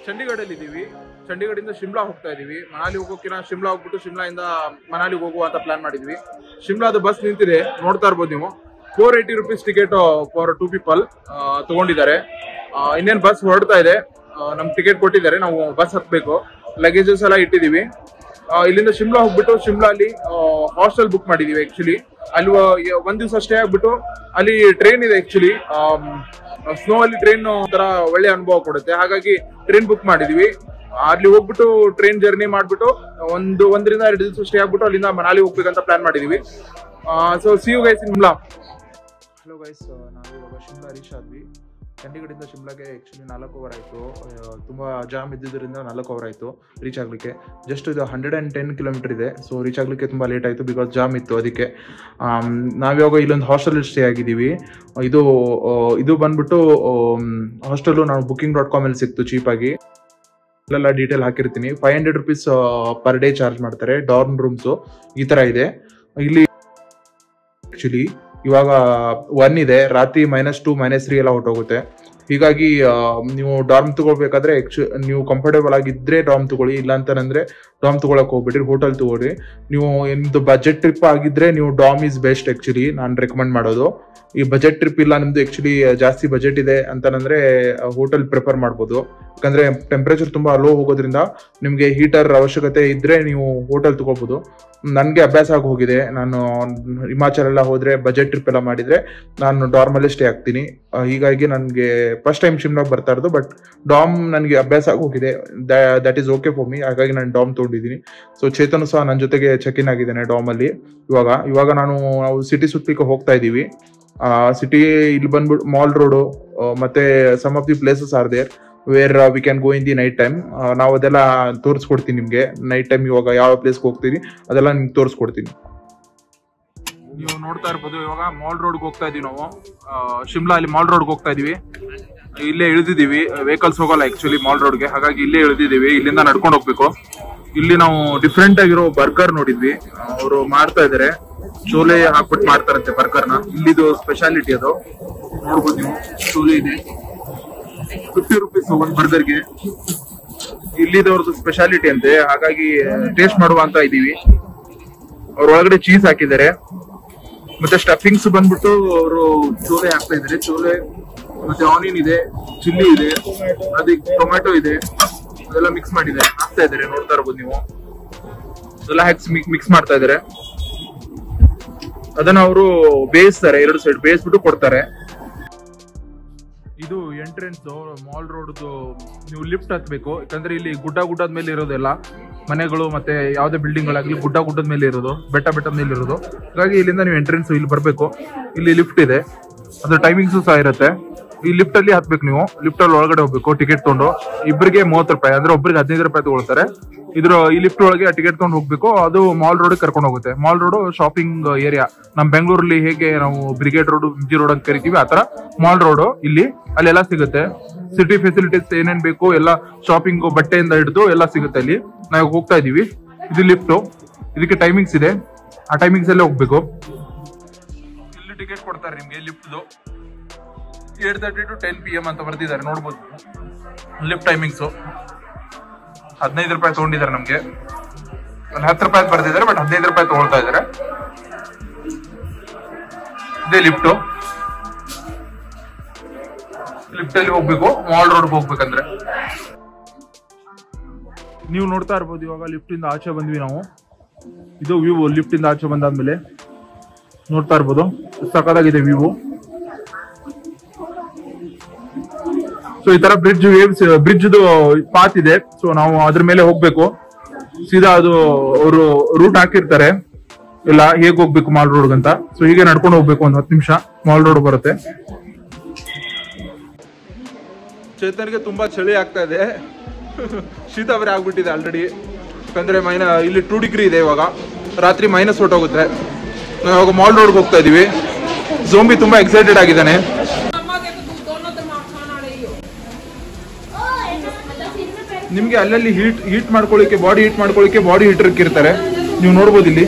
ಚಂಡೀಗಢಲ್ಲಿ ಇದ್ದೀವಿ. ಚಂಡೀಗಢದಿಂದ ಶಿಮ್ಲಾ ಹೋಗ್ತಾ ಇದೀವಿ. ಮನಾಲಿ ಹೋಗೋಕಿನ ಶಿಮ್ಲಾ ಹೋಗ್ಬಿಟ್ಟು ಶಿಮ್ಲಾಯಿಂದ ಮನಾಲಿಗೆ ಹೋಗುವ ಅಂತ ಪ್ಲಾನ್ ಮಾಡಿದ್ವಿ. ಶಿಮ್ಲಾದ ಬಸ್ ನಿಂತಿದೆ, ನೋಡ್ತಾ ಇರ್ಬೋದು ನೀವು. 480 rupees ಟಿಕೆಟ್ ಫಾರ್ 2 people ತಗೊಂಡಿದ್ದಾರೆ. ಇನ್ನೇನು ಬಸ್ ಹೊರಡ್ತಾ ಇದೆ. ನಮ್ಗೆ ಟಿಕೆಟ್ ಕೊಟ್ಟಿದ್ದಾರೆ, ನಾವು ಬಸ್ ಹತ್ಬೇಕು. ಲಗೇಜಸ್ ಎಲ್ಲ ಇಟ್ಟಿದೀವಿ. ಇಲ್ಲಿಂದ ಶಿಮ್ಲಾ ಹೋಗ್ಬಿಟ್ಟು ಶಿಮ್ಲಾಲಿ ಹಾಸ್ಟೆಲ್ ಬುಕ್ ಮಾಡಿದೀವಿ. ಆಕ್ಚುಲಿ ಅಲ್ಲಿ ಒಂದ್ ದಿವಸ ಸ್ಟೇ ಆಗ್ಬಿಟ್ಟು ಅಲ್ಲಿ ಟ್ರೈನ್ ಇದೆ. ಆಕ್ಚುಲಿ ಸ್ನೋ ಅಲ್ಲಿ ಟ್ರೈನ್ ತರ ಒಳ್ಳೆ ಅನುಭವ ಕೊಡುತ್ತೆ, ಹಾಗಾಗಿ ಟ್ರೈನ್ ಬುಕ್ ಮಾಡಿದೀವಿ. ಅಲ್ಲಿ ಹೋಗ್ಬಿಟ್ಟು ಟ್ರೈನ್ ಜರ್ನಿ ಮಾಡ್ಬಿಟ್ಟು 1 ರಿಂದ 2 ದಿವಸ ಸ್ಟೇ ಆಗ್ಬಿಟ್ಟು ಅಲ್ಲಿಂದ ಮನಾಲಿ ಹೋಗ್ಬೇಕಂತ ಪ್ಲಾನ್ ಮಾಡಿದೀವಿ. So see you guys in Shimla. Hello guys, ನಾವು ಇವಾಗ ಶಿಮ್ಲಾ ರೀಚ್ ಆದ್ವಿ. ಚಂಡೀಗಢದಿಂದ ಶಿಮ್ಲಾಗೆ ಆಕ್ಚುಲಿ 4 hour ಆಯಿತು. ತುಂಬ ಜಾಮ್ ಇದ್ದಿದ್ದರಿಂದ 4 hour ಆಯಿತು ರೀಚ್ ಆಗಲಿಕ್ಕೆ. ಜಸ್ಟ್ ಇದು 110 kilometer ಇದೆ. ಸೊ ರೀಚ್ ಆಗಲಿಕ್ಕೆ ತುಂಬ ಲೇಟ್ ಆಯಿತು, ಬಿಕಾಸ್ ಜಾಮ್ ಇತ್ತು. ಅದಕ್ಕೆ ನಾವಿವಾಗ ಇಲ್ಲೊಂದು ಹಾಸ್ಟೆಲ್ ಸ್ಟೇ ಆಗಿದ್ದೀವಿ. ಇದು ಬಂದ್ಬಿಟ್ಟು ಹಾಸ್ಟೆಲು ನಾವು booking.com ಅಲ್ಲಿ ಸಿಕ್ತು ಚೀಪಾಗಿ. ಇಲ್ಲೆಲ್ಲ ಡೀಟೇಲ್ ಹಾಕಿರ್ತೀನಿ. 500 rupees ಪರ್ ಡೇ ಚಾರ್ಜ್ ಮಾಡ್ತಾರೆ. ಡಾರ್ಮ್ ರೂಮ್ಸು ಈ ಥರ ಇದೆ ಇಲ್ಲಿ. ಆ್ಯಕ್ಚುಲಿ ಇವಾಗ 1 ಇದೆ, ರಾತ್ರಿ -2 -3 ಎಲ್ಲ ಹೊಟ್ಟೋಗುತ್ತೆ. ಹೀಗಾಗಿ ನೀವು ಡಾರ್ಮ್ ತಗೊಳ್ಬೇಕಾದ್ರೆ ನೀವು ಕಂಫರ್ಟೇಬಲ್ ಆಗಿದ್ರೆ ಡಾರ್ಮ್ ತಗೊಳ್ಳಿ, ಇಲ್ಲ ಅಂತಂದ್ರೆ ಡಾರ್ಮ್ ತಗೊಳಕ್ ಹೋಗ್ಬಿಟ್ರಿ, ಹೋಟೆಲ್ ತಗೊಳ್ಳಿ. ನೀವು ನಿಮ್ದು ಬಜೆಟ್ ಟ್ರಿಪ್ ಆಗಿದ್ರೆ ನೀವು ಡಾರ್ಮ್ ಈಸ್ ಬೆಸ್ಟ್. ಆಕ್ಚುಲಿ ನಾನು ರೆಕಮೆಂಡ್ ಮಾಡೋದು. ಈ ಬಜೆಟ್ ಟ್ರಿಪ್ ಇಲ್ಲ ನಿಮ್ದು, ಆಕ್ಚುಲಿ ಜಾಸ್ತಿ ಬಜೆಟ್ ಇದೆ ಅಂತಂದ್ರೆ ಹೋಟೆಲ್ ಪ್ರಿಫರ್ ಮಾಡ್ಬೋದು. ಯಾಕಂದ್ರೆ ಟೆಂಪರೇಚರ್ ತುಂಬಾ ಲೋ ಹೋಗೋದ್ರಿಂದ ನಿಮ್ಗೆ ಹೀಟರ್ ಅವಶ್ಯಕತೆ ಇದ್ರೆ ನೀವು ಹೋಟೆಲ್ ತಗೋಬಹುದು. ನನ್ಗೆ ಅಭ್ಯಾಸ ಆಗಿ ಹೋಗಿದೆ. ನಾನು ಹಿಮಾಚಲ್ ಎಲ್ಲ ಹೋದ್ರೆ ಬಜೆಟ್ ಟ್ರಿಪ್ ಎಲ್ಲ ಮಾಡಿದ್ರೆ ನಾನು ಡಾರ್ಮಲ್ಲೇ ಸ್ಟೇ ಆಗ್ತೀನಿ. ಹೀಗಾಗಿ ನನಗೆ ಫಸ್ಟ್ ಟೈಮ್ ಶಿಮ್ಲಾಗ್ ಬರ್ತಾ ಇರೋದು, ಬಟ್ ಡಾಮ್ ನನಗೆ ಅಭ್ಯಾಸ ಆಗಿ ಹೋಗಿದೆ. That is okay for me. ಹಾಗಾಗಿ ನಾನು ಡಾಮ್ ತಗೊಂಡಿದ್ದೀನಿ. ಸೊ ಚೇತನ್ ಸಹ ನನ್ನ ಜೊತೆಗೆ ಚೆಕ್ ಇನ್ ಆಗಿದ್ದಾನೆ ಡಾಮ್ ಅಲ್ಲಿ. ಇವಾಗ ನಾವು ಸಿಟಿ ಸುತ್ತಲಿಕ್ಕೆ ಹೋಗ್ತಾ ಇದ್ದೀವಿ. ಸಿಟಿ ಇಲ್ಲಿ ಬಂದ್ಬಿಟ್ಟು ಮಾಲ್ ರೋಡು ಮತ್ತೆ some of the places are there where we can go in the night time. ನಾವು ಅದೆಲ್ಲ ತೋರಿಸ್ಕೊಡ್ತೀನಿ ನಿಮ್ಗೆ. ನೈಟ್ ಟೈಮ್ ಇವಾಗ ಯಾವ ಪ್ಲೇಸ್ಗೆ ಹೋಗ್ತೀವಿ ಅದೆಲ್ಲ ನಿಮ್ಗೆ ತೋರಿಸ್ಕೊಡ್ತೀನಿ. ನೀವು ನೋಡ್ತಾ ಇರ್ಬೋದು, ಇವಾಗ ಮಾಲ್ ರೋಡ್ಗೆ ಹೋಗ್ತಾ ಇದೀವಿ ನಾವು. ಶಿಮ್ಲಾ ಅಲ್ಲಿ ಮಾಲ್ ರೋಡ್ಗೆ ಹೋಗ್ತಾ ಇದೀವಿ. ಇಲ್ಲೇ ಇಳಿದಿದ್ದೀವಿ. ವೆಹಿಕಲ್ಸ್ ಹೋಗಲ್ಲ ಆಕ್ಚುಲಿ ಮಾಲ್ ರೋಡ್ಗೆ, ಹಾಗಾಗಿ ಇಲ್ಲೇ ಇಳಿದಿದ್ದೀವಿ. ಇಲ್ಲಿಂದ ನಡ್ಕೊಂಡು ಹೋಗ್ಬೇಕು. ಇಲ್ಲಿ ನಾವು ಡಿಫ್ರೆಂಟ್ ಆಗಿರೋ ಬರ್ಗರ್ ನೋಡಿದ್ವಿ. ಅವರು ಮಾಡ್ತಾ ಇದಾರೆ, ಚೋಲೆ ಹಾಕ್ಬಿಟ್ಟು ಮಾಡ್ತಾರಂತೆ ಬರ್ಗರ್ನ. ಇಲ್ಲಿದು ಸ್ಪೆಷಾಲಿಟಿ ಅದು. ನೋಡ್ಬೋದು ನೀವು, ಚೋಲೆ ಇದೆ. 50 rupees ಒಂದು ಬರ್ಗರ್ಗೆ. ಇಲ್ಲಿದವ್ರದ್ದು ಸ್ಪೆಷಾಲಿಟಿ ಅಂತೆ, ಹಾಗಾಗಿ ಟೇಸ್ಟ್ ಮಾಡುವ ಅಂತ ಇದೀವಿ. ಅವ್ರ ಒಳಗಡೆ ಚೀಸ್ ಹಾಕಿದ್ದಾರೆ, ಮತ್ತೆ ಸ್ಟಫಿಂಗ್ಸ್ ಬಂದ್ಬಿಟ್ಟು ಅವರು ಚೋಲೆ ಹಾಕ್ತಾ ಇದ್ದಾರೆ. ಚೋಲೆ ಮತ್ತೆ ಆನಿಯನ್ ಇದೆ, ಚಿಲ್ಲಿ ಇದೆ, ಅದಕ್ಕೆ ಟೊಮ್ಯಾಟೊ ಇದೆ, ಅದೆಲ್ಲ ಮಿಕ್ಸ್ ಮಾಡಿದ್ದಾರೆ, ಹಾಕ್ತಾ ಇದ್ದಾರೆ. ನೋಡ್ತಾ ಇರ್ಬೋದು ನೀವು, ಅದೆಲ್ಲ ಹಾಕಿ ಮಿಕ್ಸ್ ಮಾಡ್ತಾ ಇದ್ದಾರೆ. ಅದನ್ನ ಅವರು ಬೇಯಿಸ್ತಾರೆ, 2 ಸೈಡ್ ಬೇಯಿಸ್ಬಿಟ್ಟು ಕೊಡ್ತಾರೆ. ಇದು ಎಂಟ್ರೆನ್ಸ್ ಮಾಲ್ ರೋಡ್ದು. ನೀವು ಲಿಫ್ಟ್ ಹತ್ಬೇಕು, ಯಾಕಂದ್ರೆ ಇಲ್ಲಿ ಗುಡ್ಡದ ಮೇಲೆ ಇರೋದೆಲ್ಲ ಮನೆಗಳು, ಮತ್ತೆ ಯಾವ್ದೇ ಬಿಲ್ಡಿಂಗ್ ಗಳಾಗ್ಲಿ ಗುಡ್ಡದ ಮೇಲೆ ಇರೋದು, ಬೆಟ್ಟದ ಮೇಲೆ ಇರೋದು. ಹಾಗಾಗಿ ಇಲ್ಲಿಂದ ನೀವು ಎಂಟ್ರೆನ್ಸ್ ಇಲ್ಲಿ ಬರ್ಬೇಕು. ಇಲ್ಲಿ ಲಿಫ್ಟ್ ಇದೆ, ಅದ್ರ ಟೈಮಿಂಗ್ಸ್ ಸಹ ಇರುತ್ತೆ. ಈ ಲಿಫ್ಟ್ ಅಲ್ಲಿ ಹತ್ಬೇಕು ನೀವು. ಲಿಫ್ಟ್ ಅಲ್ಲಿ ಒಳಗಡೆ ಹೋಗ್ಬೇಕು ಟಿಕೆಟ್ ತಗೊಂಡು. ಇಬ್ಬರಿಗೆ 30 ರೂಪಾಯಿ, ಅಂದ್ರೆ ಒಬ್ಬರಿಗೆ 15 ರೂಪಾಯಿ ತಗೊಳ್ತಾರೆ. ಈ ಲಿಫ್ಟ್ ಒಳಗೆ ಟಿಕೆಟ್ ತಗೊಂಡು ಹೋಗ್ಬೇಕು. ಅದು ಮಾಲ್ ರೋಡ್ ಕರ್ಕೊಂಡು ಹೋಗುತ್ತೆ. Mall road shopping area. ನಮ್ ಬೆಂಗಳೂರಲ್ಲಿ ಹೇಗೆ ನಾವು ಬ್ರಿಗೇಡ್ ರೋಡ್, MG ರೋಡ್ ಅಂತ ಕರಿತೀವಿ, ಆತರ ಮಾಲ್ ರೋಡ್ ಇಲ್ಲಿ. ಅಲ್ಲೆಲ್ಲ ಸಿಗುತ್ತೆ. ಸಿಟಿ ಫೆಸಿಲಿಟೀಸ್ ಏನೇನ್ ಬೇಕು ಎಲ್ಲ, ಶಾಪಿಂಗ್ ಬಟ್ಟೆಯಿಂದ ಹಿಡಿದು ಎಲ್ಲ ಸಿಗುತ್ತೆ ಅಲ್ಲಿ. ನಾವು ಹೋಗ್ತಾ ಇದೀವಿ. ಇದು ಲಿಫ್ಟ್. ಇದಕ್ಕೆ ಟೈಮಿಂಗ್ಸ್ ಇದೆ, ಆ ಟೈಮಿಂಗ್ಸ್ ಅಲ್ಲೇ ಹೋಗ್ಬೇಕು. ಇಲ್ಲಿ ಟಿಕೆಟ್ ಕೊಡ್ತಾರೆ ನಿಮ್ಗೆ ಲಿಫ್ಟ್ದು. 8:30 to 10 PM ಅಂತ ಬರ್ದಿದ್ದಾರೆ, ನೋಡ್ಬೋದು. ಲಿಫ್ಟ್ ಟೈಮಿಂಗ್ಸ್ 15 ರೂಪಾಯಿ ತಗೊಂಡಿದ್ದಾರೆ ನಮ್ಗೆ. 10 ರೂಪಾಯಿ ಬರ್ದಿದ್ದಾರೆ, ಬಟ್ 15 ರೂಪಾಯಿ ತಗೊಳ್ತಾ ಇದ್ದಾರೆ. ಇದೇ ಲಿಫ್ಟ್. ಲಿಫ್ಟ್ ಅಲ್ಲಿ ಹೋಗ್ಬೇಕು ಮಾಲ್ ರೋಡ್ಗೆ ಹೋಗ್ಬೇಕಂದ್ರೆ. ನೀವು ನೋಡ್ತಾ ಇರ್ಬೋದು, ಇವಾಗ ಲಿಫ್ಟ್ ಇಂದ ಆಚೆ ಬಂದ್ವಿ ನಾವು. ಇದು ವ್ಯೂ. ಲಿಫ್ಟ್ ಇಂದ ಆಚೆ ಬಂದಾದ್ಮೇಲೆ ನೋಡ್ತಾ ಇರ್ಬೋದು, ಸಕ್ಕತ್ತಾಗಿದೆ ವ್ಯೂ. ಸೊ ಈ ತರ ಬ್ರಿಡ್ಜ್ ಪಾತ್ ಇದೆ. ಸೊ ನಾವು ಅದ್ರ ಮೇಲೆ ಹೋಗ್ಬೇಕು. ಸೀದಾ ಅದು ಅವರು ರೂಟ್ ಹಾಕಿರ್ತಾರೆ ಎಲ್ಲ, ಹೇಗ್ ಹೋಗ್ಬೇಕು ಮಾಲ್ ರೋಡ್ ಅಂತ. ಸೊ ಹೀಗೆ ನಡ್ಕೊಂಡು ಹೋಗ್ಬೇಕು. 10 ನಿಮಿಷ ಮಾಲ್ ರೋಡ್ ಬರುತ್ತೆ. ಚೇತನ್ಗೆ ತುಂಬಾ ಚಳಿ ಆಗ್ತಾ ಇದೆ. ಶೀತ ಬೇರೆ ಆಗ್ಬಿಟ್ಟಿದೆ ಆಲ್ರೆಡಿ. ಯಾಕಂದ್ರೆ ಇಲ್ಲಿ 2 ಡಿಗ್ರಿ ಇದೆ ಇವಾಗ. ರಾತ್ರಿ ಮೈನಸ್ ಹೊಟ್ಟೋಗುತ್ತೆ. ನಾವು ಇವಾಗ ಮಾಲ್ ರೋಡ್ಗೆ ಹೋಗ್ತಾ ಇದೀವಿ. ಝೋಂಬಿ ತುಂಬಾ ಎಕ್ಸೈಟೆಡ್ ಆಗಿದ್ದಾನೆ. ನಿಮ್ಗೆ ಅಲ್ಲಲ್ಲಿ ಹೀಟ್ ಮಾಡ್ಕೊಳ್ಳಿಕ್ಕೆ, ಬಾಡಿ ಹೀಟ್ ಮಾಡ್ಕೊಳ್ಳಿಕ್ಕೆ ಬಾಡಿ ಹೀಟರ್ ಇಕ್ಕಿರ್ತಾರೆ. ನೀವು ನೋಡ್ಬೋದು ಇಲ್ಲಿ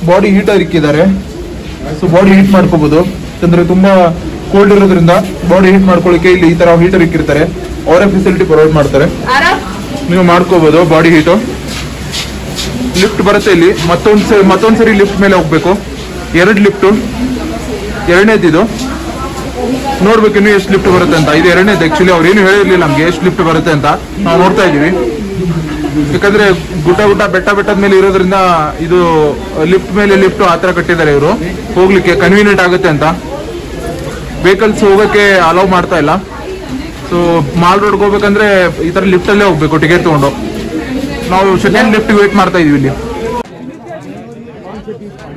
ಬಾಡಿ ಹೀಟರ್ ಇಕ್ಕಿದ್ದಾರೆ. ಸೊ ಬಾಡಿ ಹೀಟ್ ಮಾಡ್ಕೋಬಹುದು. ಯಾಕಂದ್ರೆ ತುಂಬಾ ಕೋಲ್ಡ್ ಇರೋದ್ರಿಂದ ಬಾಡಿ ಹೀಟ್ ಮಾಡ್ಕೊಳ್ಳಿಕ್ಕೆ ಇಲ್ಲಿ ಈ ತರ ಹೀಟರ್ ಇಕ್ಕಿರ್ತಾರೆ. ಅವರೇ ಫೆಸಿಲಿಟಿ ಪ್ರೊವೈಡ್ ಮಾಡ್ತಾರೆ, ನೀವು ಮಾಡ್ಕೋಬಹುದು. ಬಾಡಿ ಹೀಟು ಲಿಫ್ಟ್ ಬರುತ್ತೆ ಇಲ್ಲಿ. ಮತ್ತೊಂದ್ಸರಿ ಲಿಫ್ಟ್ ಮೇಲೆ ಹೋಗ್ಬೇಕು. 2 ಲಿಫ್ಟು, ಎರಡನೇದಿದು. ನೋಡ್ಬೇಕು ಇನ್ನು ಎಷ್ಟು ಲಿಫ್ಟ್ ಬರುತ್ತೆ ಅಂತ. ಇದು ಎರಡನೇದು. ಆಕ್ಚುಲಿ ಅವ್ರು ಏನು ಹೇಳಿರ್ಲಿಲ್ಲ ನಮ್ಗೆ ಎಷ್ಟು ಲಿಫ್ಟ್ ಬರುತ್ತೆ ಅಂತ. ನಾವು ನೋಡ್ತಾ ಇದೀವಿ, ಯಾಕಂದ್ರೆ ಗುಡ್ಡ ಬೆಟ್ಟದ ಮೇಲೆ ಇರೋದ್ರಿಂದ ಇದು ಲಿಫ್ಟ್ ಮೇಲೆ ಲಿಫ್ಟ್ ಆ ತರ ಕಟ್ಟಿದ್ದಾರೆ ಇವರು, ಹೋಗ್ಲಿಕ್ಕೆ ಕನ್ವೀನಿಯಂಟ್ ಆಗುತ್ತೆ ಅಂತ. ವೆಹಿಕಲ್ಸ್ ಹೋಗಕ್ಕೆ ಅಲೌ ಮಾಡ್ತಾ ಇಲ್ಲ. ಸೊ ಮಾಲ್ ರೋಡ್ಗೆ ಹೋಗ್ಬೇಕಂದ್ರೆ ಈ ತರ ಲಿಫ್ಟ್ ಅಲ್ಲೇ ಹೋಗ್ಬೇಕು ಟಿಕೆಟ್ ತಗೊಂಡು. ನಾವು ಸೆಕೆಂಡ್ ಲಿಫ್ಟ್ ವೇಟ್ ಮಾಡ್ತಾ ಇದೀವಿ ಇಲ್ಲಿ.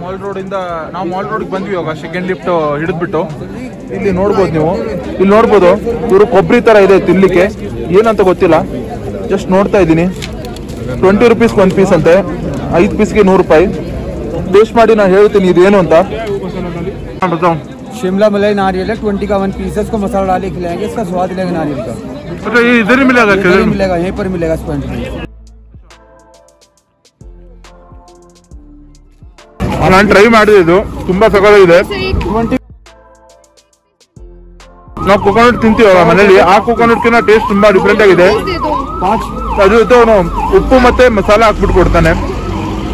ಮಾಲ್ ರೋಡ್ ಇಂದ ನಾವು ಮಾಲ್ ರೋಡ್ಗೆ ಬಂದ್ವಿ ಇವಾಗ. ಸೆಕೆಂಡ್ ಲಿಫ್ಟ್ ಹಿಡಿದ್ಬಿಟ್ಟು ಇಲ್ಲಿ ನೋಡ್ಬೋದು ನೀವು. ಇಲ್ಲಿ ನೋಡ್ಬೋದು ಇವರು ಕೊಬ್ಬರಿ ತರ ಇದೆ ತಿನ್ಲಿಕ್ಕೆ, ಏನಂತ ಗೊತ್ತಿಲ್ಲ. ಜಸ್ಟ್ ನೋಡ್ತಾ ಇದ್ದೀನಿ. 20 ರೂಪೀಸ್ 1 ಪೀಸ್ ಅಂತೆ, 5 ಪೀಸ್ಗೆ 100 ರೂಪಾಯಿ. ಟೇಸ್ಟ್ ಮಾಡಿ ನಾನು ಹೇಳ್ತೀನಿ ಇದೇನು ಅಂತ. शिमला मलाई नारियल है, 20 का 1 पीस है। इसको मसाला डाल के खिलाएंगे, इसका स्वाद लेगा नारियल का। अच्छा, ये इधर ही मिलेगा? मिलेगा, यहीं पर मिलेगा इस पॉइंट पे। ನಾನು ಟ್ರೈ ಮಾಡಿದೆ, ಇದು ತುಂಬಾ ಸಖತ್ತಾಗಿದೆ. ನಾವು ಕೊಕೊನಟ್ ತಿಂತೀವಲ್ಲ ಮನೇಲಿ, ಆ ಕೊಕೊನಟ್ಕಿನ ಟೇಸ್ಟ್ ತುಂಬಾ ಡಿಫ್ರೆಂಟ್ ಆಗಿದೆ. ಅದು ಉಪ್ಪು ಮತ್ತೆ ಮಸಾಲ ಹಾಕ್ಬಿಟ್ಟು ಕೊಡ್ತಾನೆ,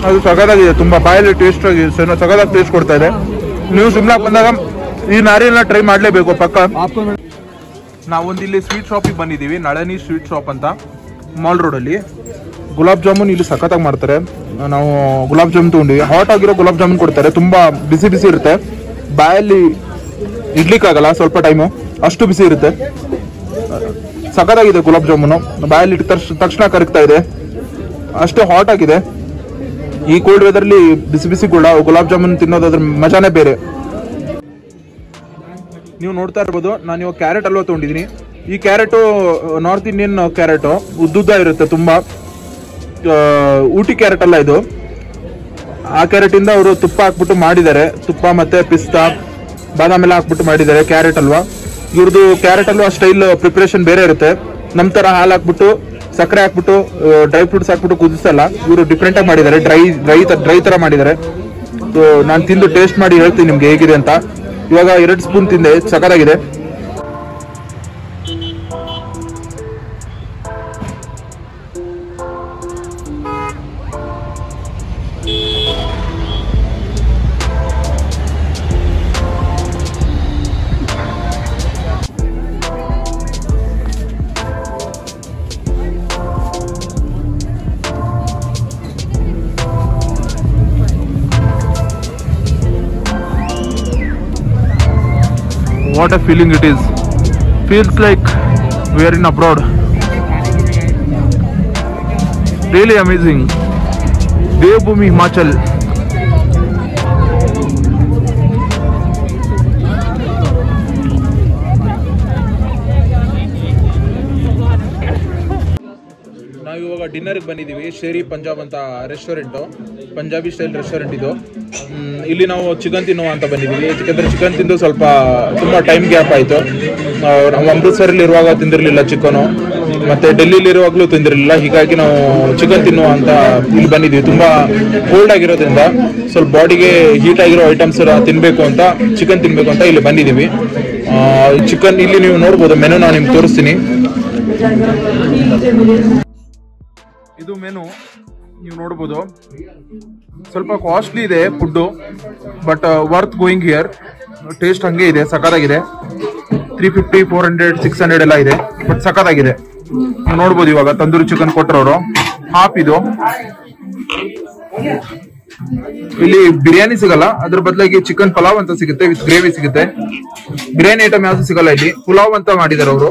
ಅದು ಸಖತ್ತಾಗಿದೆ. ತುಂಬಾ ಬಾಯಲ್ಲಿ ಟೇಸ್ಟ್ ಆಗಿ ಸಖತ್ತಾಗಿ ಟೇಸ್ಟ್ ಕೊಡ್ತಾ ಇದೆ. ನೀವು ಶಿಮ್ಲಾ ಬಂದಾಗ ಈ ನಾರಿಯಲ್ನ ಟ್ರೈ ಮಾಡ್ಲೇಬೇಕು ಪಕ್ಕ. ನಾವೊಂದು ಇಲ್ಲಿ ಸ್ವೀಟ್ ಶಾಪಿಗೆ ಬಂದಿದ್ದೀವಿ, ನಳನಿ ಸ್ವೀಟ್ ಶಾಪ್ ಅಂತ, ಮಾಲ್ ರೋಡ್ ಅಲ್ಲಿ. ಗುಲಾಬ್ ಜಾಮೂನ್ ಇಲ್ಲಿ ಸಖತ್ತಾಗಿ ಮಾಡ್ತಾರೆ. ನಾವು ಗುಲಾಬ್ ಜಾಮೂನ್ ತಗೊಂಡಿವಿ. ಹಾಟ್ ಆಗಿರೋ ಗುಲಾಬ್ ಜಾಮೂನ್ ಕೊಡ್ತಾರೆ, ತುಂಬಾ ಬಿಸಿ ಬಿಸಿ ಇರುತ್ತೆ. ಬಾಯಲ್ಲಿ ಇಡ್ಲಿಕ್ಕಾಗಲ್ಲ, ಸ್ವಲ್ಪ ಟೈಮು ಅಷ್ಟು ಬಿಸಿ ಇರುತ್ತೆ. ಸಖತ್ತಾಗಿದೆ ಗುಲಾಬ್ ಜಾಮೂನು, ಬಾಯಲ್ಲಿ ಇಟ್ಟ ತಕ್ಷಣ ಕರಗ್ತಾ ಇದೆ, ಅಷ್ಟು ಹಾಟ್ ಆಗಿದೆ. ಈ ಕೋಲ್ಡ್ ವೆದರ್ಲಿ ಬಿಸಿ ಬಿಸಿ ಗುಲಾಬ್ ಜಾಮೂನ್ ತಿನ್ನೋದಾದ್ರ ಮಜಾನೇ ಬೇರೆ. ನೀವು ನೋಡ್ತಾ ಇರ್ಬೋದು, ನಾನು ಇವಾಗ ಕ್ಯಾರೆಟ್ ಹಲ್ವಾ ತಗೊಂಡಿದ್ದೀನಿ. ಈ ಕ್ಯಾರೆಟು ನಾರ್ತ್ ಇಂಡಿಯನ್ ಕ್ಯಾರೆಟು, ಉದ್ದುದ್ದ ಇರುತ್ತೆ ತುಂಬಾ. ಊಟಿ ಕ್ಯಾರೆಟ್ ಅಲ್ಲ ಇದು. ಆ ಕ್ಯಾರೆಟ್ ಇಂದ ಅವರು ತುಪ್ಪ ಹಾಕ್ಬಿಟ್ಟು ಮಾಡಿದ್ದಾರೆ. ತುಪ್ಪ ಮತ್ತೆ ಪಿಸ್ತಾ ಬಾದಾಮ್ ಎಲ್ಲ ಹಾಕ್ಬಿಟ್ಟು ಮಾಡಿದ್ದಾರೆ ಕ್ಯಾರೆಟ್ ಹಲ್ವಾ. ಇವ್ರದ್ದು ಕ್ಯಾರೆಟ್ ಹಲ್ವಾ ಸ್ಟೈಲ್ ಪ್ರಿಪರೇಷನ್ ಬೇರೆ ಇರುತ್ತೆ. ನಮ್ ತರ ಹಾಲು ಹಾಕ್ಬಿಟ್ಟು ಸಕ್ಕರೆ ಹಾಕ್ಬಿಟ್ಟು ಡ್ರೈ ಫ್ರೂಟ್ಸ್ ಹಾಕ್ಬಿಟ್ಟು ಕುದಿಸಲ್ಲ, ಇವರು ಡಿಫ್ರೆಂಟ್ ಆಗಿ ಮಾಡಿದ್ದಾರೆ. ಡ್ರೈ ತರ ಮಾಡಿದ್ದಾರೆ. ನಾನು ತಿಂದು ಟೇಸ್ಟ್ ಮಾಡಿ ಹೇಳ್ತೀನಿ ನಿಮ್ಗೆ ಹೇಗಿದೆ ಅಂತ. ಇವಾಗ 2 ಸ್ಪೂನ್ ತಿಂದೆ, ಸಖತ್ತಾಗಿದೆ. What a feeling it is. Feels like we are in abroad. Really amazing. Devbhoomi Himachal. ನಾವು ಇವಾಗ ಡಿನ್ನರ್ಗೆ ಬಂದಿದ್ದೀವಿ. ಶೇರಿ ಪಂಜಾಬ್ ಅಂತ ರೆಸ್ಟೋರೆಂಟು, ಪಂಜಾಬಿ ಸ್ಟೈಲ್ ರೆಸ್ಟೋರೆಂಟ್ ಇದು. ಇಲ್ಲಿ ನಾವು ಚಿಕನ್ ತಿನ್ನುವ ಅಂತ ಬಂದಿದ್ದೀವಿ. ಯಾಕಂದರೆ ಚಿಕನ್ ತಿಂದು ಸ್ವಲ್ಪ ತುಂಬ ಟೈಮ್ ಗ್ಯಾಪ್ ಆಯಿತು. ನಾವು ಅಮೃತ್ಸರಲ್ಲಿ ಇರುವಾಗ ತಿಂದಿರಲಿಲ್ಲ ಚಿಕನು, ಮತ್ತು ಡೆಲ್ಲಿಲಿರುವಾಗಲೂ ತಿಂದಿರಲಿಲ್ಲ. ಹೀಗಾಗಿ ನಾವು ಚಿಕನ್ ತಿನ್ನುವ ಅಂತ ಇಲ್ಲಿ ಬಂದಿದ್ದೀವಿ. ತುಂಬ ಕೋಲ್ಡ್ ಆಗಿರೋದ್ರಿಂದ ಸ್ವಲ್ಪ ಬಾಡಿಗೆ ಹೀಟ್ ಆಗಿರೋ ಐಟಮ್ಸ್ ತಿನ್ನಬೇಕು ಅಂತ, ಚಿಕನ್ ತಿನ್ನಬೇಕು ಅಂತ ಇಲ್ಲಿ ಬಂದಿದ್ದೀವಿ. ಚಿಕನ್ ಇಲ್ಲಿ ನೀವು ನೋಡ್ಬೋದು, ಮೆನು ನಾನು ನಿಮ್ಗೆ ತೋರಿಸ್ತೀನಿ. ಇದು ಮೆನು ನೀವು ನೋಡ್ಬೋದು. ಸ್ವಲ್ಪ ಕಾಸ್ಟ್ಲಿ ಇದೆ food, but worth going here. Taste ಹಂಗೆ ಇದೆ, ಸಖತ್ತಾಗಿದೆ. 350, 400, 600 ಎಲ್ಲ ಇದೆ, ಬಟ್ ಸಖತ್ತಾಗಿದೆ. ನೀವು ನೋಡ್ಬೋದು. ಇವಾಗ ತಂದೂರಿ ಚಿಕನ್ ಕೊಟ್ಟರವರು ಹಾಫ್ ಇದು. ಇಲ್ಲಿ ಬಿರಿಯಾನಿ ಸಿಗಲ್ಲ, ಅದ್ರ ಬದಲಾಗಿ ಚಿಕನ್ ಪಲಾವ್ ಅಂತ ಸಿಗುತ್ತೆ, ವಿತ್ ಗ್ರೇವಿ ಸಿಗುತ್ತೆ. ಬಿರಿಯಾನಿ ಐಟಮ್ ಯಾವ್ದು ಸಿಗಲ್ಲ ಇಲ್ಲಿ. ಪುಲಾವ್ ಅಂತ ಮಾಡಿದಾರೆ ಅವರು,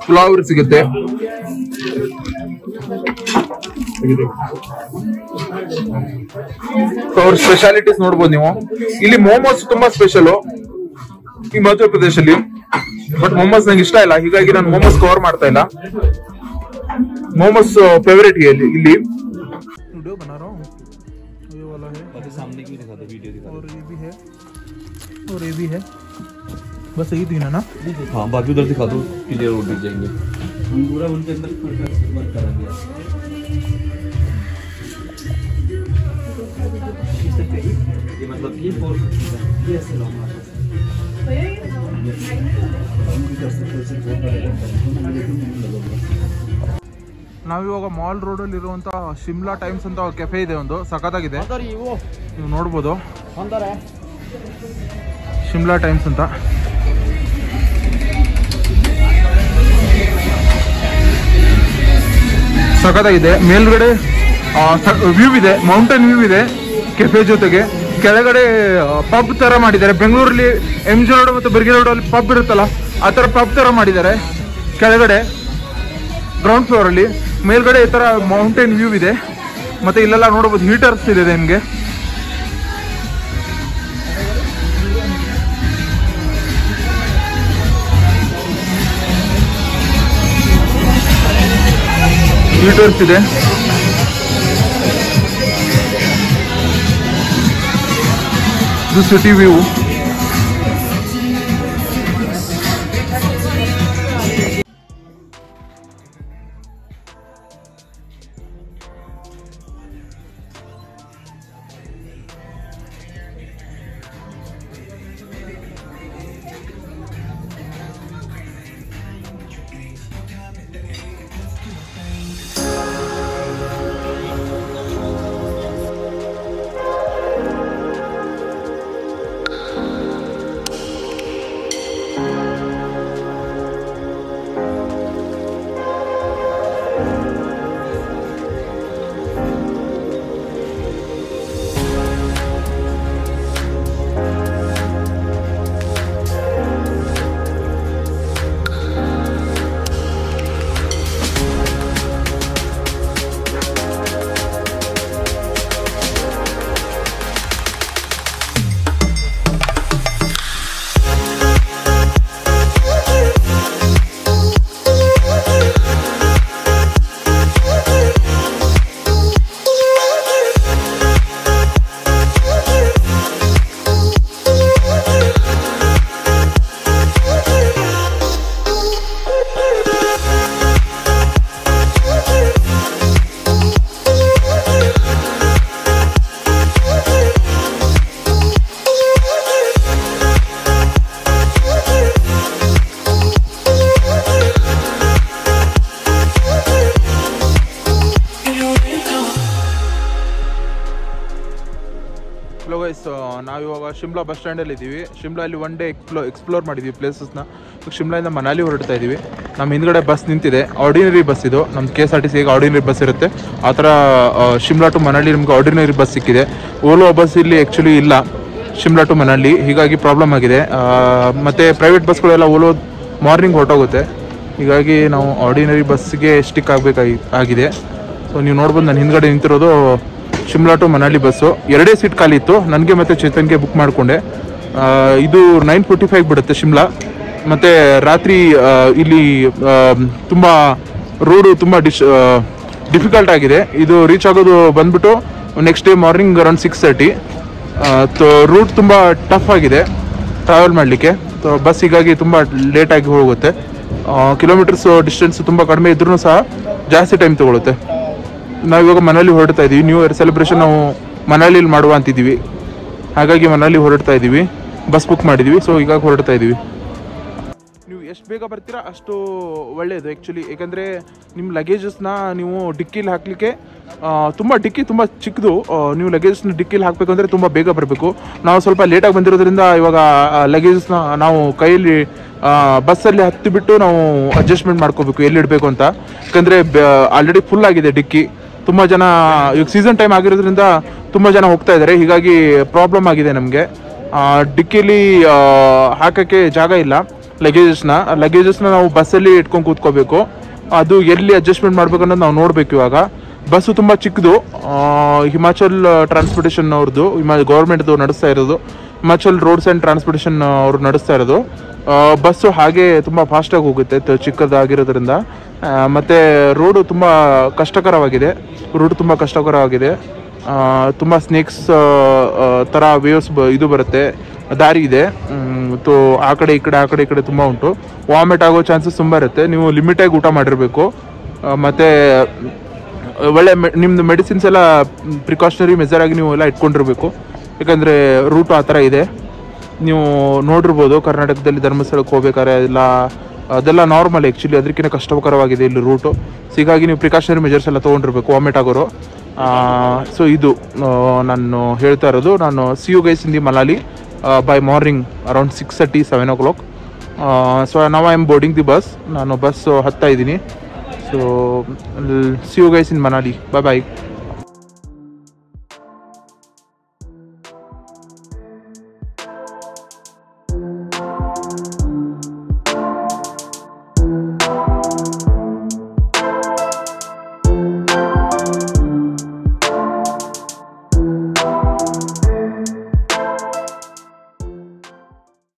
ಪುಲಾವ್ ಸಿಗುತ್ತೆ. ಅವ್ರ ಸ್ಪೆಷಾಲಿಟೀಸ್ ನೋಡ್ಬೋದು ನೀವು. ಇಲ್ಲಿ ಮೋಮೋಸ್ ತುಂಬಾ ಸ್ಪೆಷಲ್ ಈ ಮಧ್ಯಪ್ರದೇಶಲ್ಲಿ, ಬಟ್ ಮೋಮೋಸ್ ನಂಗೆ ಇಷ್ಟ ಇಲ್ಲ, ಹೀಗಾಗಿ ನಾನು ಮೋಮೋಸ್ ಕವರ್ ಮಾಡ್ತಾ ಇಲ್ಲ. मोमोस फेवरेट है इल्ली वीडियो बना रहा हूँ, ये वाला है और सामने की दिखा दो वीडियो दिखा, और ये भी है और ये भी है, बस यही तीन है ना। हाँ बाकी उधर दिखा दो क्लियर रोड दिख जाएंगे पूरा उनके अंदर वर्क करा दिया। ये मतलब ये ನಾವಿವಾಗ ಮಾಲ್ ರೋಡಲ್ಲಿ ಇರುವಂಥ ಶಿಮ್ಲಾ ಟೈಮ್ಸ್ ಅಂತ ಕೆಫೆ ಇದೆ, ಒಂದು ಸಖತ್ತಾಗಿದೆ, ನೀವು ನೋಡ್ಬೋದು. ಶಿಮ್ಲಾ ಟೈಮ್ಸ್ ಅಂತ ಸಖತ್ತಾಗಿದೆ. ಮೇಲ್ಗಡೆ ವ್ಯೂ ಇದೆ, ಮೌಂಟೇನ್ ವ್ಯೂ ಇದೆ ಕೆಫೆ ಜೊತೆಗೆ. ಕೆಳಗಡೆ ಪಬ್ ತರ ಮಾಡಿದ್ದಾರೆ. ಬೆಂಗಳೂರಲ್ಲಿ MG ರೋಡ್ ಮತ್ತು ಬರ್ಗಿ ರೋಡಲ್ಲಿ ಪಬ್ ಇರುತ್ತಲ್ಲ, ಆ ಥರ ಪಬ್ ತರ ಮಾಡಿದ್ದಾರೆ ಕೆಳಗಡೆ ಗ್ರೌಂಡ್ ಫ್ಲೋರ್ ಅಲ್ಲಿ. ಮೇಲ್ಗಡೆ ಈ ತರ ಮೌಂಟೇನ್ ವ್ಯೂ ಇದೆ. ಮತ್ತೆ ಇಲ್ಲೆಲ್ಲ ನೋಡಬಹುದು ಹೀಟರ್ಸ್ ಇದೆ ನಿಮ್ಗೆ. ಹೀಟರ್ಸ್ ಇದೆ. ಇದು ಸಿಟಿ ವ್ಯೂ. ಹಲೋ ಗೈಸ್, ನಾವಿವಾಗ ಶಿಮ್ಲಾ ಬಸ್ ಸ್ಟ್ಯಾಂಡಲ್ಲಿ ಇದ್ದೀವಿ. ಶಿಮ್ಲಾಲ್ಲಿ ಒನ್ ಡೇ ಎಕ್ಸ್ಪ್ಲೋರ್ ಮಾಡಿದ್ದೀವಿ ಪ್ಲೇಸಸ್ನ. ಶಿಮ್ಲಾಯಿಂದ ಮನಾಲಿ ಹೊರಡ್ತಾ ಇದ್ದೀವಿ. ನಮ್ಮ ಹಿಂದ್ಗಡೆ ಬಸ್ ನಿಂತಿದೆ, ಆರ್ಡಿನರಿ ಬಸ್ ಇದು. ನಮ್ಮ KSRTC ಈಗ ಆರ್ಡಿನರಿ ಬಸ್ ಇರುತ್ತೆ, ಆ ಥರ ಶಿಮ್ಲಾ ಟು ಮನಾಲಿ ನಮಗೆ ಆರ್ಡಿನರಿ ಬಸ್ ಸಿಕ್ಕಿದೆ. ಓಲೋ ಬಸ್ ಇಲ್ಲಿ ಆ್ಯಕ್ಚುಲಿ ಇಲ್ಲ ಶಿಮ್ಲಾ ಟು ಮನಾಲಿ, ಹೀಗಾಗಿ ಪ್ರಾಬ್ಲಮ್ ಆಗಿದೆ. ಮತ್ತು ಪ್ರೈವೇಟ್ ಬಸ್ಗಳೆಲ್ಲ ಓಲೋ ಮಾರ್ನಿಂಗ್ ಹೊರಟೋಗುತ್ತೆ, ಹೀಗಾಗಿ ನಾವು ಆರ್ಡಿನರಿ ಬಸ್ಸಿಗೆ ಸ್ಟಿಕ್ ಆಗಬೇಕಾಗಿದೆ. ಸೊ ನೀವು ನೋಡ್ಬೋದು, ನಾನು ಹಿಂದ್ಗಡೆ ನಿಂತಿರೋದು Shimla to Manali bus. 2 seat ಖಾಲಿ ಇತ್ತು, ನನಗೆ ಮತ್ತು ಚೇತನ್ಗೆ ಬುಕ್ ಮಾಡಿಕೊಂಡೆ. ಇದು 9:45 ಬಿಡುತ್ತೆ ಶಿಮ್ಲಾ. ಮತ್ತು ರಾತ್ರಿ ಇಲ್ಲಿ ತುಂಬ ರೋಡು ತುಂಬ ಡಿಫಿಕಲ್ಟ್ ಆಗಿದೆ. ಇದು ರೀಚ್ ಆಗೋದು ಬಂದ್ಬಿಟ್ಟು next day morning around 6:30. Route ತುಂಬ ಟಫ್ ಆಗಿದೆ ಟ್ರಾವೆಲ್ ಮಾಡಲಿಕ್ಕೆ. ಬಸ್ ಹೀಗಾಗಿ ತುಂಬ ಲೇಟಾಗಿ ಹೋಗುತ್ತೆ. ಕಿಲೋಮೀಟರ್ಸ್ ಡಿಸ್ಟೆನ್ಸ್ ತುಂಬ ಕಡಿಮೆ ಇದ್ರೂ ಸಹ ಜಾಸ್ತಿ ಟೈಮ್ ತೊಗೊಳುತ್ತೆ. ನಾವಿವಾಗ ಮನಾಲಿ ಹೊರಡ್ತಾ ಇದ್ದೀವಿ. ನ್ಯೂ ಇಯರ್ ಸೆಲೆಬ್ರೇಷನ್ ನಾವು ಮನಾಲಿಲಿ ಮಾಡುವ ಅಂತಿದ್ದೀವಿ, ಹಾಗಾಗಿ ಮನಾಲಿ ಹೊರಡ್ತಾ ಇದ್ದೀವಿ. ಬಸ್ ಬುಕ್ ಮಾಡಿದ್ದೀವಿ, ಸೊ ಹೀಗಾಗಿ ಹೊರಡ್ತಾ ಇದ್ದೀವಿ. ನೀವು ಎಷ್ಟು ಬೇಗ ಬರ್ತೀರಾ ಅಷ್ಟು ಒಳ್ಳೆಯದು ಆ್ಯಕ್ಚುಲಿ. ಏಕೆಂದರೆ ನಿಮ್ಮ ಲಗೇಜಸ್ನ ನೀವು ಡಿಕ್ಕಿಲಿ ಹಾಕಲಿಕ್ಕೆ ಡಿಕ್ಕಿ ತುಂಬ ಚಿಕ್ಕದು. ನೀವು ಲಗೇಜಸ್ನ ಡಿಕ್ಕಿಲಿ ಹಾಕಬೇಕು ಅಂದರೆ ತುಂಬ ಬೇಗ ಬರಬೇಕು. ನಾವು ಸ್ವಲ್ಪ ಲೇಟಾಗಿ ಬಂದಿರೋದ್ರಿಂದ ಇವಾಗ ಲಗೇಜಸ್ನ ನಾವು ಕೈಯಲ್ಲಿ ಬಸ್ಸಲ್ಲಿ ಹತ್ತಿಬಿಟ್ಟು ನಾವು ಅಡ್ಜಸ್ಟ್ಮೆಂಟ್ ಮಾಡ್ಕೋಬೇಕು ಎಲ್ಲಿಡಬೇಕು ಅಂತ. ಯಾಕಂದರೆ ಆಲ್ರೆಡಿ ಫುಲ್ ಆಗಿದೆ ಡಿಕ್ಕಿ. ತುಂಬ ಜನ ಈಗ ಸೀಸನ್ ಟೈಮ್ ಆಗಿರೋದ್ರಿಂದ ತುಂಬ ಜನ ಹೋಗ್ತಾ ಇದ್ದಾರೆ, ಹೀಗಾಗಿ ಪ್ರಾಬ್ಲಮ್ ಆಗಿದೆ ನಮಗೆ. ಡಿಕ್ಕಿಲಿ ಹಾಕೋಕ್ಕೆ ಜಾಗ ಇಲ್ಲ ಲಗೇಜಸ್ನ ನಾವು ಬಸ್ಸಲ್ಲಿ ಇಟ್ಕೊಂಡು ಕೂತ್ಕೋಬೇಕು. ಅದು ಎಲ್ಲಿ ಅಡ್ಜಸ್ಟ್ಮೆಂಟ್ ಮಾಡಬೇಕು ಅನ್ನೋದು ನಾವು ನೋಡಬೇಕು. ಇವಾಗ ಬಸ್ಸು ತುಂಬ ಚಿಕ್ಕದು. ಹಿಮಾಚಲ್ ಟ್ರಾನ್ಸ್ಪೋರ್ಟೇಷನ್ ಅವ್ರದ್ದು, ಗೌರ್ಮೆಂಟ್ದು ನಡೆಸ್ತಾ ಇರೋದು. ಹಿಮಾಚಲ್ ರೋಡ್ಸ್ ಆ್ಯಂಡ್ ಟ್ರಾನ್ಸ್ಪೋರ್ಟೇಷನ್ ಅವರು ನಡೆಸ್ತಾ ಇರೋದು. ಬಸ್ಸು ಹಾಗೆ ತುಂಬ ಫಾಸ್ಟಾಗಿ ಹೋಗುತ್ತೆ ಚಿಕ್ಕದಾಗಿರೋದ್ರಿಂದ. ಮತ್ತು ರೋಡು ತುಂಬ ಕಷ್ಟಕರವಾಗಿದೆ. ತುಂಬ ಸ್ನೇಕ್ಸ್ ಥರ ವೇವ್ಸ್ ಇದು ಬರುತ್ತೆ, ದಾರಿ ಇದೆ. ಆ ಕಡೆ ಈ ಕಡೆ ತುಂಬ ಉಂಟು. ವಾಮಿಟ್ ಆಗೋ ಚಾನ್ಸಸ್ ತುಂಬ ಇರುತ್ತೆ. ನೀವು ಲಿಮಿಟಾಗಿ ಊಟ ಮಾಡಿರಬೇಕು. ಮತ್ತು ಒಳ್ಳೆ ನಿಮ್ಮದು ಮೆಡಿಸಿನ್ಸ್ ಎಲ್ಲ ಪ್ರಿಕಾಷನರಿ ಮೆಜರ್ ಆಗಿ ನೀವು ಎಲ್ಲ ಇಟ್ಕೊಂಡಿರಬೇಕು, ಯಾಕಂದರೆ ರೂಟು ಆ ಥರ ಇದೆ. ನೀವು ನೋಡಿರ್ಬೋದು ಕರ್ನಾಟಕದಲ್ಲಿ ಧರ್ಮಸ್ಥಳಕ್ಕೆ ಹೋಗ್ಬೇಕಾದ್ರೆ ಅದೆಲ್ಲ ನಾರ್ಮಲ್ ಆ್ಯಕ್ಚುಲಿ, ಅದಕ್ಕಿಂತ ಕಷ್ಟಕರವಾಗಿದೆ ಇಲ್ಲಿ ರೂಟು. ಸೊ ಹೀಗಾಗಿ ನೀವು ಪ್ರಿಕಾಷನರಿ ಮೆಜರ್ಸ್ ಎಲ್ಲ ತೊಗೊಂಡಿರ್ಬೇಕು ವಾಮಿಟ್ ಆಗೋರು. ಸೊ ಇದು ನಾನು ಹೇಳ್ತಾ ಇರೋದು. ನಾನು see you guys in the Manali by morning around 6:30 7 o'clock. So ನಾವು I am boarding the bus. ನಾನು ಬಸ್ ಹತ್ತಾ ಇದ್ದೀನಿ. So see you guys in Manali. Bye bye.